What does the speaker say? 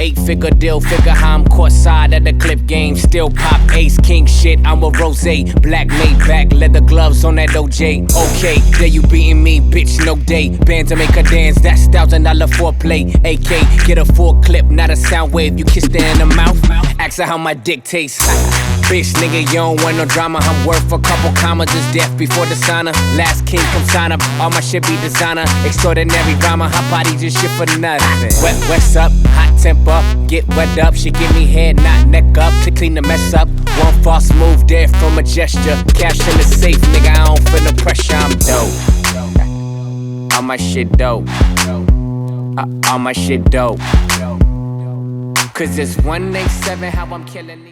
8-figure deal, figure how I'm caught side at the clip game. Still pop ace, king shit, I'm a rose. Black Maybach, leather gloves on that OJ. Okay, there you beating me, bitch, no day. Band to make her dance, that's $1,000 foreplay. AK, get a full clip, not a sound wave. You kissed her in the mouth, ask her how my dick tastes. Bitch, nigga, you don't want no drama. I'm worth a couple commas, just death before the sauna. Last king come sign up, all my shit be designer. Extraordinary rhymer, hot body just shit for nothing. What's up, hot temper, get wet up. She give me head, not neck up, to clean the mess up. One false move there from a gesture. Cash in the safe, nigga, I don't feel the pressure, I'm dope. All my shit dope. All my shit dope. Cause it's 187 how I'm killing these.